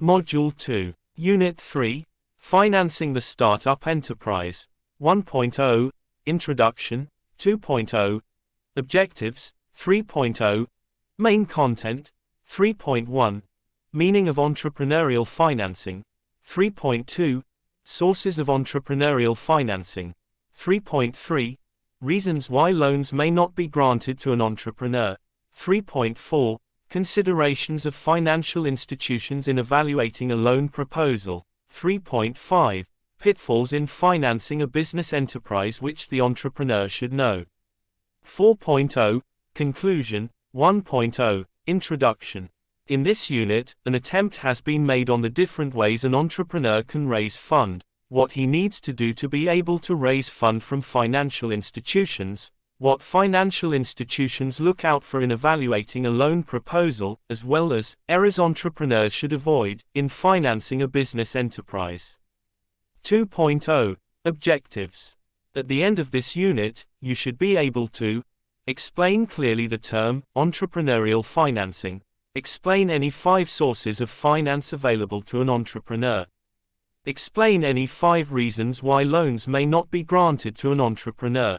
Module 2. Unit 3. Financing the Startup Enterprise. 1.0. Introduction. 2.0. Objectives. 3.0. Main content. 3.1. Meaning of entrepreneurial financing. 3.2. Sources of entrepreneurial financing. 3.3. Reasons why loans may not be granted to an entrepreneur. 3.4. Considerations of financial institutions in evaluating a loan proposal. 3.5. Pitfalls in financing a business enterprise which the entrepreneur should know. 4.0. Conclusion. 1.0. Introduction. In this unit, an attempt has been made on the different ways an entrepreneur can raise fund, what he needs to do to be able to raise fund from financial institutions, what financial institutions look out for in evaluating a loan proposal, as well as errors entrepreneurs should avoid in financing a business enterprise. 2.0. Objectives. At the end of this unit, you should be able to explain clearly the term entrepreneurial financing, explain any 5 sources of finance available to an entrepreneur, explain any 5 reasons why loans may not be granted to an entrepreneur,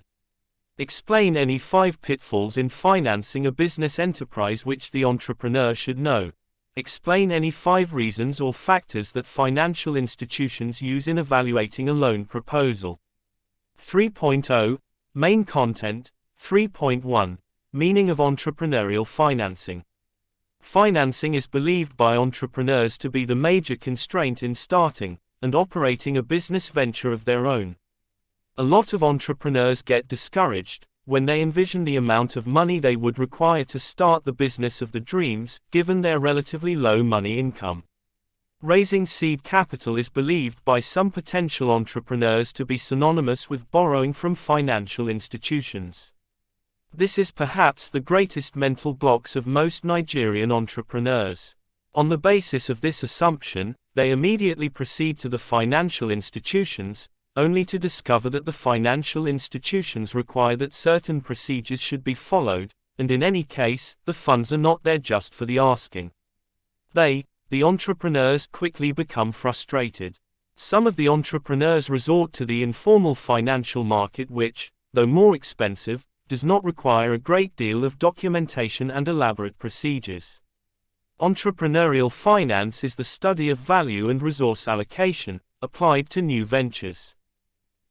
explain any 5 pitfalls in financing a business enterprise which the entrepreneur should know. Explain any 5 reasons or factors that financial institutions use in evaluating a loan proposal. 3.0. Main content. 3.1. Meaning of entrepreneurial financing. Financing is believed by entrepreneurs to be the major constraint in starting and operating a business venture of their own. A lot of entrepreneurs get discouraged when they envision the amount of money they would require to start the business of their dreams, given their relatively low money income. Raising seed capital is believed by some potential entrepreneurs to be synonymous with borrowing from financial institutions. This is perhaps the greatest mental blocks of most Nigerian entrepreneurs. On the basis of this assumption, they immediately proceed to the financial institutions, only to discover that the financial institutions require that certain procedures should be followed, and in any case, the funds are not there just for the asking. The entrepreneurs quickly become frustrated. Some of the entrepreneurs resort to the informal financial market which, though more expensive, does not require a great deal of documentation and elaborate procedures. Entrepreneurial finance is the study of value and resource allocation, applied to new ventures.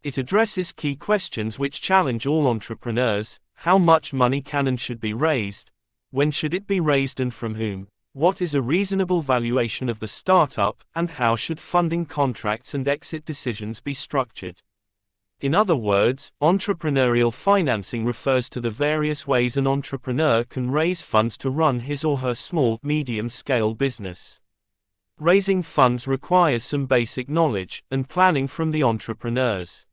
It addresses key questions which challenge all entrepreneurs: how much money can and should be raised, when should it be raised and from whom, what is a reasonable valuation of the startup, and how should funding contracts and exit decisions be structured. In other words, entrepreneurial financing refers to the various ways an entrepreneur can raise funds to run his or her small, medium-scale business. Raising funds requires some basic knowledge and planning from the entrepreneurs.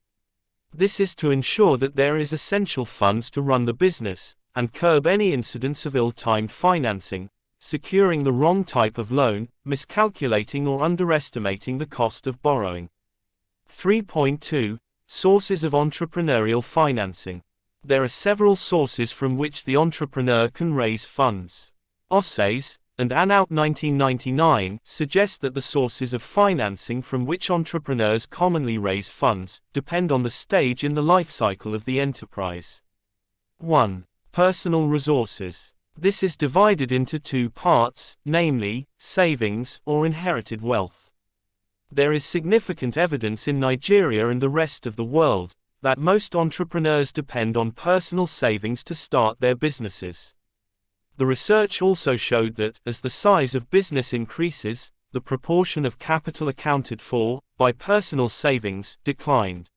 This is to ensure that there is essential funds to run the business, and curb any incidents of ill-timed financing, securing the wrong type of loan, miscalculating or underestimating the cost of borrowing. 3.2. Sources of entrepreneurial financing. There are several sources from which the entrepreneur can raise funds. Ossays and Anout 1999 suggest that the sources of financing from which entrepreneurs commonly raise funds depend on the stage in the life cycle of the enterprise. 1. Personal resources. This is divided into 2 parts, namely, savings or inherited wealth. There is significant evidence in Nigeria and the rest of the world that most entrepreneurs depend on personal savings to start their businesses. The research also showed that, as the size of business increases, the proportion of capital accounted for by personal savings declined.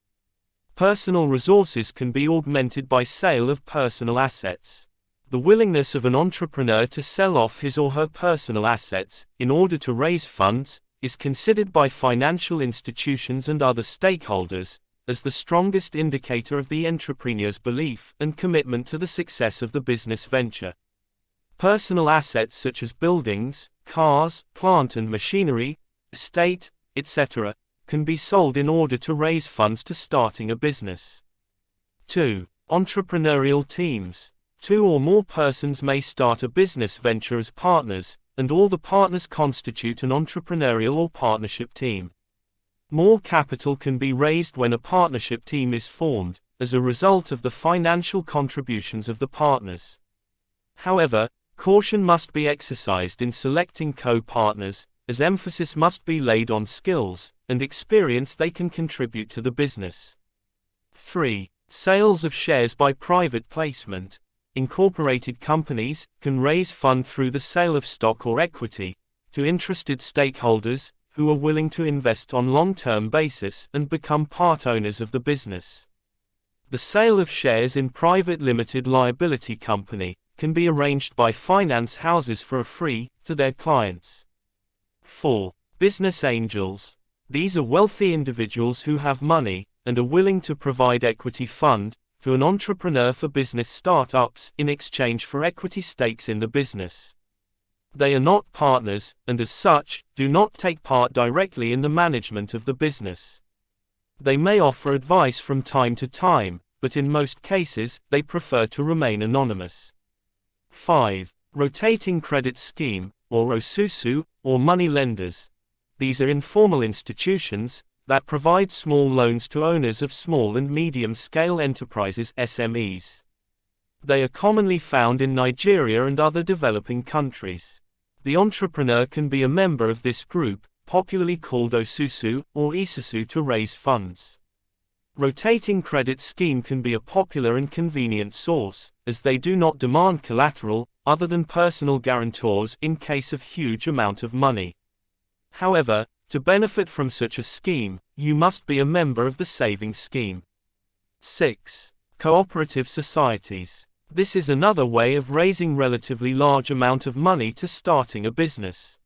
Personal resources can be augmented by sale of personal assets. The willingness of an entrepreneur to sell off his or her personal assets in order to raise funds is considered by financial institutions and other stakeholders as the strongest indicator of the entrepreneur's belief and commitment to the success of the business venture. Personal assets such as buildings, cars, plant and machinery, estate, etc., can be sold in order to raise funds to starting a business. 2. Entrepreneurial teams. 2 or more persons may start a business venture as partners, and all the partners constitute an entrepreneurial or partnership team. More capital can be raised when a partnership team is formed, as a result of the financial contributions of the partners. However, caution must be exercised in selecting co-partners, as emphasis must be laid on skills and experience they can contribute to the business. 3. Sales of shares by private placement. Incorporated companies can raise funds through the sale of stock or equity to interested stakeholders who are willing to invest on long-term basis and become part owners of the business. The sale of shares in private limited liability company can be arranged by finance houses for a fee to their clients. 4. Business angels. These are wealthy individuals who have money and are willing to provide equity fund to an entrepreneur for business startups in exchange for equity stakes in the business. They are not partners, and as such, do not take part directly in the management of the business. They may offer advice from time to time, but in most cases, they prefer to remain anonymous. 5. Rotating credit scheme, or osusu, or money lenders. These are informal institutions that provide small loans to owners of small and medium-scale enterprises (SMEs). They are commonly found in Nigeria and other developing countries. The entrepreneur can be a member of this group, popularly called osusu or isusu, to raise funds. Rotating credit scheme can be a popular and convenient source, as they do not demand collateral, other than personal guarantors in case of huge amount of money. However, to benefit from such a scheme, you must be a member of the savings scheme. 6. Cooperative societies. This is another way of raising relatively large amount of money to starting a business.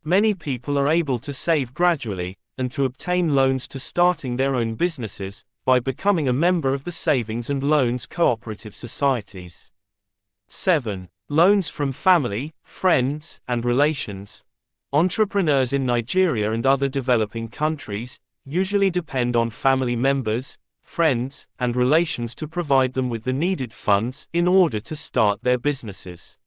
Many people are able to save gradually, and to obtain loans to starting their own businesses, by becoming a member of the savings and loans cooperative societies. 7. Loans from family, friends, and relations. Entrepreneurs in Nigeria and other developing countries usually depend on family members, friends, and relations to provide them with the needed funds in order to start their businesses.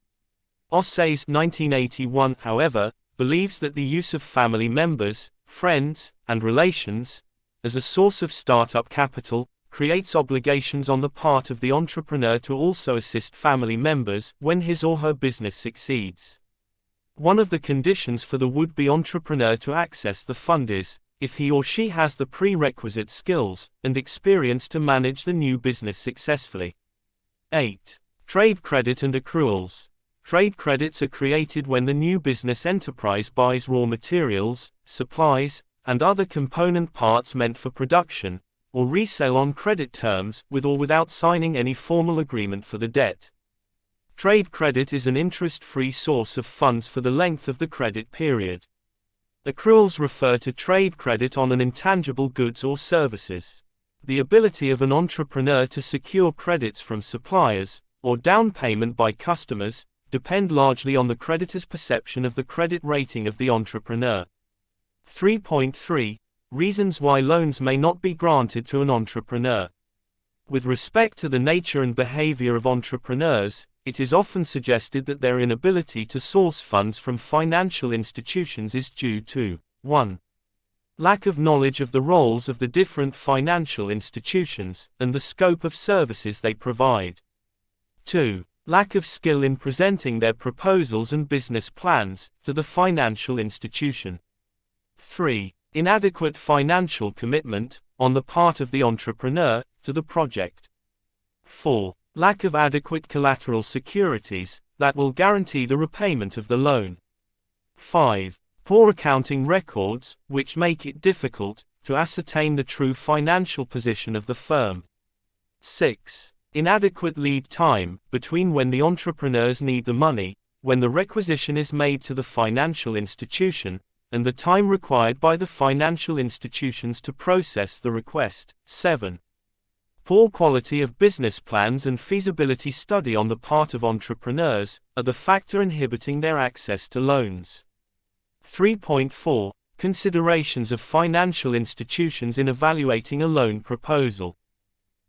Osse's 1981, however, believes that the use of family members, friends, and relations as a source of startup capital creates obligations on the part of the entrepreneur to also assist family members when his or her business succeeds. One of the conditions for the would-be entrepreneur to access the fund is, if he or she has the prerequisite skills and experience to manage the new business successfully. 8. Trade credit and accruals. Trade credits are created when the new business enterprise buys raw materials, supplies, and other component parts meant for production, or resale on credit terms with or without signing any formal agreement for the debt. Trade credit is an interest-free source of funds for the length of the credit period. Accruals refer to trade credit on an intangible goods or services. The ability of an entrepreneur to secure credits from suppliers, or down payment by customers, depend largely on the creditor's perception of the credit rating of the entrepreneur. 3.3. Reasons why loans may not be granted to an entrepreneur. With respect to the nature and behavior of entrepreneurs, it is often suggested that their inability to source funds from financial institutions is due to 1. Lack of knowledge of the roles of the different financial institutions and the scope of services they provide. 2. Lack of skill in presenting their proposals and business plans to the financial institution. 3. Inadequate financial commitment on the part of the entrepreneur to the project. 4. Lack of adequate collateral securities that will guarantee the repayment of the loan. 5. Poor accounting records, which make it difficult to ascertain the true financial position of the firm. 6. Inadequate lead time between when the entrepreneurs need the money, when the requisition is made to the financial institution, and the time required by the financial institutions to process the request. 7. Poor quality of business plans and feasibility study on the part of entrepreneurs are the factor inhibiting their access to loans. 3.4. Considerations of financial institutions in evaluating a loan proposal.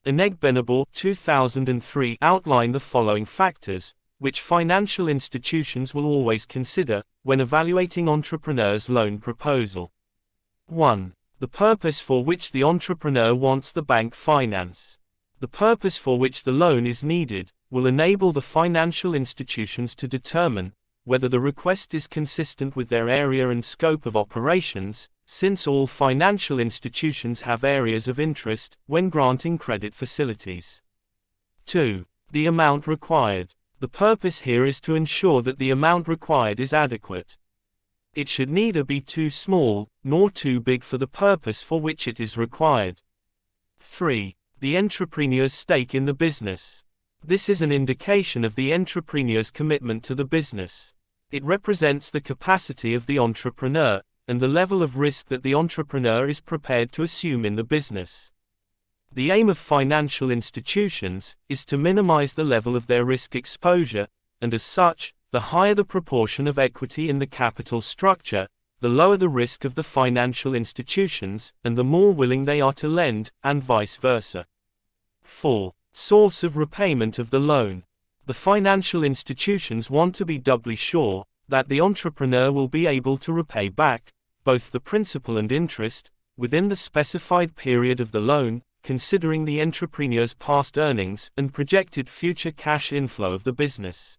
Enegbenable 2003 outline the following factors, which financial institutions will always consider when evaluating entrepreneurs' loan proposal. 1. The purpose for which the entrepreneur wants the bank finance. The purpose for which the loan is needed will enable the financial institutions to determine whether the request is consistent with their area and scope of operations, since all financial institutions have areas of interest when granting credit facilities. 2. The amount required. The purpose here is to ensure that the amount required is adequate. It should neither be too small nor too big for the purpose for which it is required. 3. The entrepreneur's stake in the business. This is an indication of the entrepreneur's commitment to the business. It represents the capacity of the entrepreneur and the level of risk that the entrepreneur is prepared to assume in the business. The aim of financial institutions is to minimize the level of their risk exposure, and as such, the higher the proportion of equity in the capital structure, the lower the risk of the financial institutions, and the more willing they are to lend, and vice versa. 4. Source of repayment of the loan. The financial institutions want to be doubly sure that the entrepreneur will be able to repay back both the principal and interest within the specified period of the loan, considering the entrepreneur's past earnings and projected future cash inflow of the business.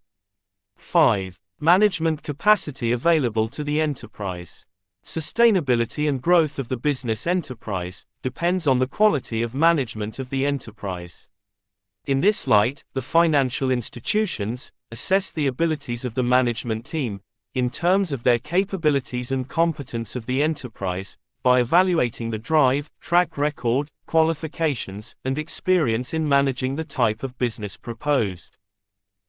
5. Management capacity available to the enterprise. Sustainability and growth of the business enterprise depends on the quality of management of the enterprise. In this light, the financial institutions assess the abilities of the management team in terms of their capabilities and competence of the enterprise by evaluating the drive, track record, qualifications, and experience in managing the type of business proposed.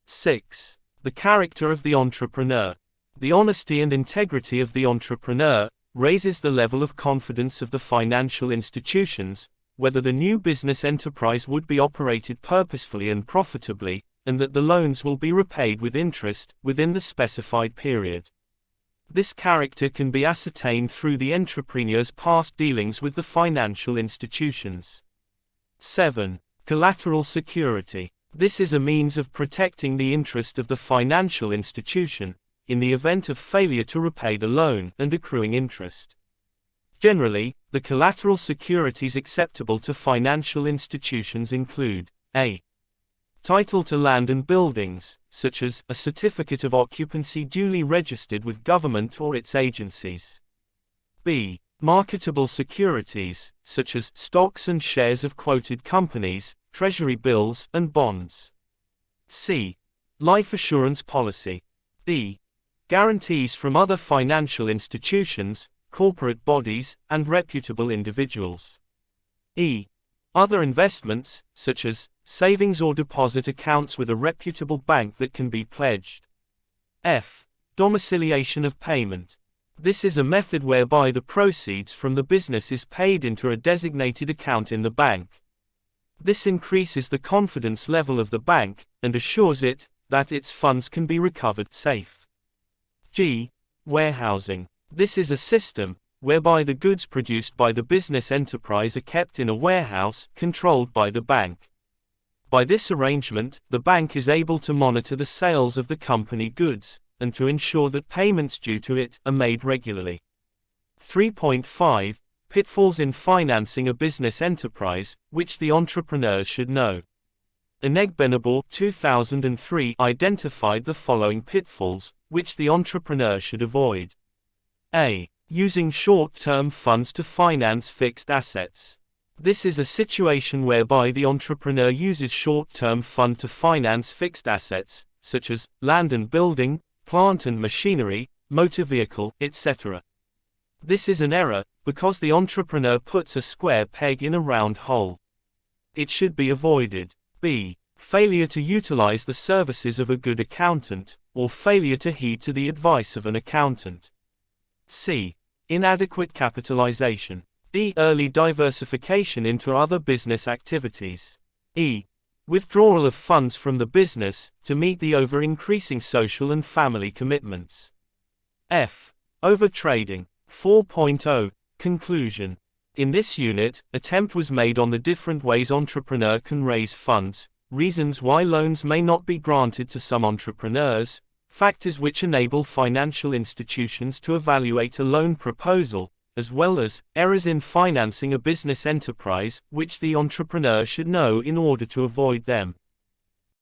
6. The character of the entrepreneur. The honesty and integrity of the entrepreneur raises the level of confidence of the financial institutions, whether the new business enterprise would be operated purposefully and profitably, and that the loans will be repaid with interest within the specified period. This character can be ascertained through the entrepreneur's past dealings with the financial institutions. 7. Collateral security. This is a means of protecting the interest of the financial institution in the event of failure to repay the loan and accruing interest. Generally, the collateral securities acceptable to financial institutions include a. Title to land and buildings, such as a certificate of occupancy duly registered with government or its agencies. b. Marketable securities, such as stocks and shares of quoted companies, treasury bills, and bonds. c. Life assurance policy. d. Guarantees from other financial institutions, corporate bodies, and reputable individuals. e. Other investments, such as savings or deposit accounts with a reputable bank that can be pledged. f. Domiciliation of payment. This is a method whereby the proceeds from the business is paid into a designated account in the bank. This increases the confidence level of the bank and assures it that its funds can be recovered safe. g. Warehousing. This is a system whereby the goods produced by the business enterprise are kept in a warehouse controlled by the bank. By this arrangement, the bank is able to monitor the sales of the company goods and to ensure that payments due to it are made regularly. 3.5. Pitfalls in financing a business enterprise, which the entrepreneurs should know. Enegbenabor 2003 identified the following pitfalls, which the entrepreneur should avoid. a. Using short-term funds to finance fixed assets. This is a situation whereby the entrepreneur uses short-term fund to finance fixed assets, such as land and building, plant and machinery, motor vehicle, etc. This is an error, because the entrepreneur puts a square peg in a round hole. It should be avoided. b. Failure to utilize the services of a good accountant, or failure to heed to the advice of an accountant. c. Inadequate capitalization. d. Early diversification into other business activities. e. Withdrawal of funds from the business to meet the ever-increasing social and family commitments. f. Overtrading. 4.0. Conclusion. In this unit, attempt was made on the different ways entrepreneur can raise funds, reasons why loans may not be granted to some entrepreneurs, factors which enable financial institutions to evaluate a loan proposal, as well as errors in financing a business enterprise, which the entrepreneur should know in order to avoid them.